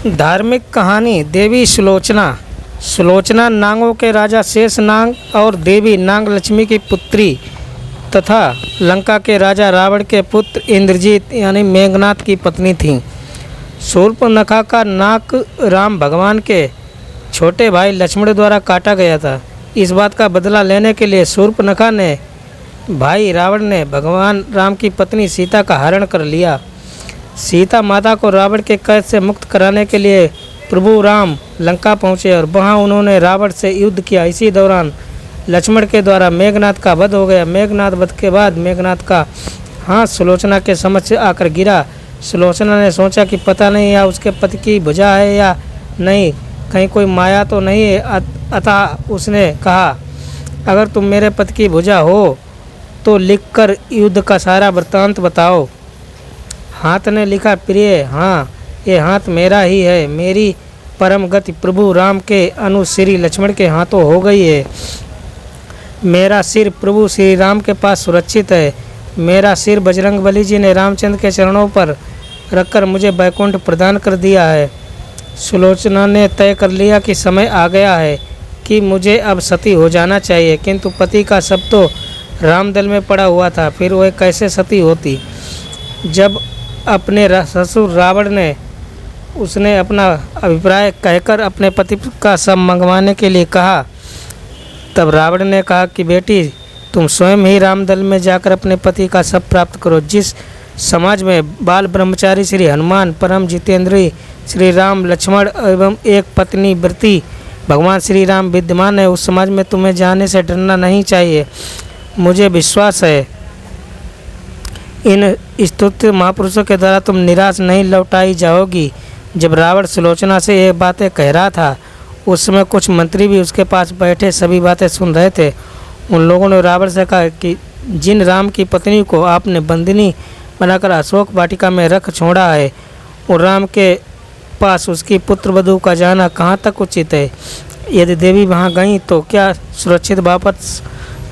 धार्मिक कहानी देवी सुलोचना। सुलोचना नागों के राजा शेष नाग और देवी नाग लक्ष्मी की पुत्री तथा लंका के राजा रावण के पुत्र इंद्रजीत यानी मेघनाथ की पत्नी थीं। शूर्पणखा का नाक राम भगवान के छोटे भाई लक्ष्मण द्वारा काटा गया था। इस बात का बदला लेने के लिए शूर्पणखा ने भाई रावण ने भगवान राम की पत्नी सीता का हरण कर लिया। सीता माता को रावण के कैद से मुक्त कराने के लिए प्रभु राम लंका पहुँचे और वहाँ उन्होंने रावण से युद्ध किया। इसी दौरान लक्ष्मण के द्वारा मेघनाथ का वध हो गया। मेघनाथ वध के बाद मेघनाथ का हाथ सुलोचना के समक्ष आकर गिरा। सुलोचना ने सोचा कि पता नहीं या उसके पति की भुजा है या नहीं, कहीं कोई माया तो नहीं है। अतः उसने कहा, अगर तुम मेरे पति की भुजा हो तो लिखकर युद्ध का सारा वृत्तांत बताओ। हाथ ने लिखा, प्रिय, हाँ, ये हाथ मेरा ही है। मेरी परम गति प्रभु राम के अनुश्री लक्ष्मण के हाथों हो गई है। मेरा सिर प्रभु श्री राम के पास सुरक्षित है। मेरा सिर बजरंगबली जी ने रामचंद्र के चरणों पर रखकर मुझे वैकुंठ प्रदान कर दिया है। सुलोचना ने तय कर लिया कि समय आ गया है कि मुझे अब सती हो जाना चाहिए, किंतु पति का शव तो रामदल में पड़ा हुआ था, फिर वह कैसे सती होती। जब अपने ससुर रावण ने उसने अपना अभिप्राय कहकर अपने पति का शव मंगवाने के लिए कहा, तब रावण ने कहा कि बेटी, तुम स्वयं ही रामदल में जाकर अपने पति का शव प्राप्त करो। जिस समाज में बाल ब्रह्मचारी श्री हनुमान, परम जितेंद्री श्री राम, लक्ष्मण एवं एक पत्नी व्रती भगवान श्री राम विद्यमान है, उस समाज में तुम्हें जाने से डरना नहीं चाहिए। मुझे विश्वास है इन स्तुत्य महापुरुषों के द्वारा तुम निराश नहीं लौटाई जाओगी। जब रावण सुलोचना से ये बातें कह रहा था, उस समय कुछ मंत्री भी उसके पास बैठे सभी बातें सुन रहे थे। उन लोगों ने रावण से कहा कि जिन राम की पत्नी को आपने बंदिनी बनाकर अशोक वाटिका में रख छोड़ा है, और राम के पास उसकी पुत्र वधू का जाना कहाँ तक उचित है। यदि देवी वहाँ गई तो क्या सुरक्षित वापस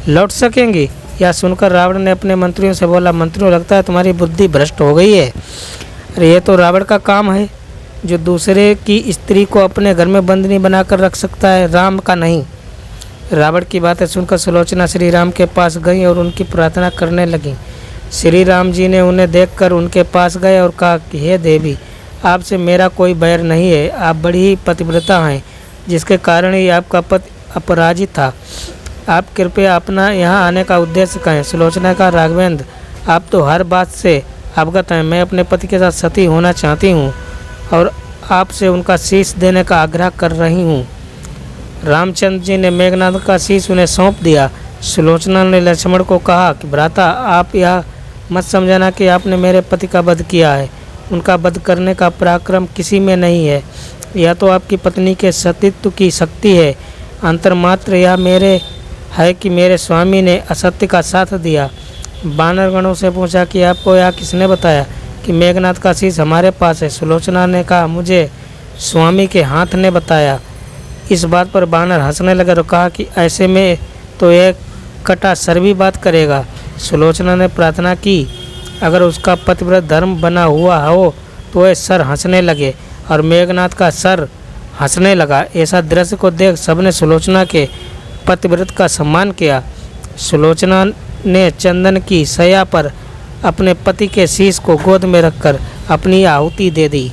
लौट सकेंगी। यह सुनकर रावण ने अपने मंत्रियों से बोला, मंत्रियों, लगता है तुम्हारी बुद्धि भ्रष्ट हो गई है। अरे ये तो रावण का काम है जो दूसरे की स्त्री को अपने घर में बंदिनी बनाकर रख सकता है, राम का नहीं। रावण की बातें सुनकर सुलोचना श्री राम के पास गई और उनकी प्रार्थना करने लगी। श्री राम जी ने उन्हें देखकर उनके पास गए और कहा कि हे देवी, आपसे मेरा कोई बैर नहीं है। आप बड़ी ही पतिव्रता हैं, जिसके कारण ही आपका पति अपराजित था। आप कृपया अपना यहाँ आने का उद्देश्य कहें। सुलोचना का, राघवेंद्र, आप तो हर बात से अवगत हैं। मैं अपने पति के साथ सती होना चाहती हूँ और आपसे उनका शीश देने का आग्रह कर रही हूँ। रामचंद्र जी ने मेघनाथ का शीश उन्हें सौंप दिया। सुलोचना ने लक्ष्मण को कहा कि भ्राता, आप यह मत समझना कि आपने मेरे पति का वध किया है। उनका वध करने का पराक्रम किसी में नहीं है। यह तो आपकी पत्नी के सतीत्व की शक्ति है। अंतर मात्र यह मेरे है कि मेरे स्वामी ने असत्य का साथ दिया। वानरगणों से पूछा कि आपको यह किसने बताया कि मेघनाथ का शीश हमारे पास है। सुलोचना ने कहा, मुझे स्वामी के हाथ ने बताया। इस बात पर वानर हंसने लगे और कहा कि ऐसे में तो एक कटा सर भी बात करेगा। सुलोचना ने प्रार्थना की, अगर उसका पतिव्रत धर्म बना हुआ हो तो वह सर हंसने लगे, और मेघनाथ का सर हंसने लगा। ऐसा दृश्य को देख सबने सुलोचना के पतिव्रत का सम्मान किया। सुलोचना ने चंदन की शैया पर अपने पति के शीश को गोद में रखकर अपनी आहुति दे दी।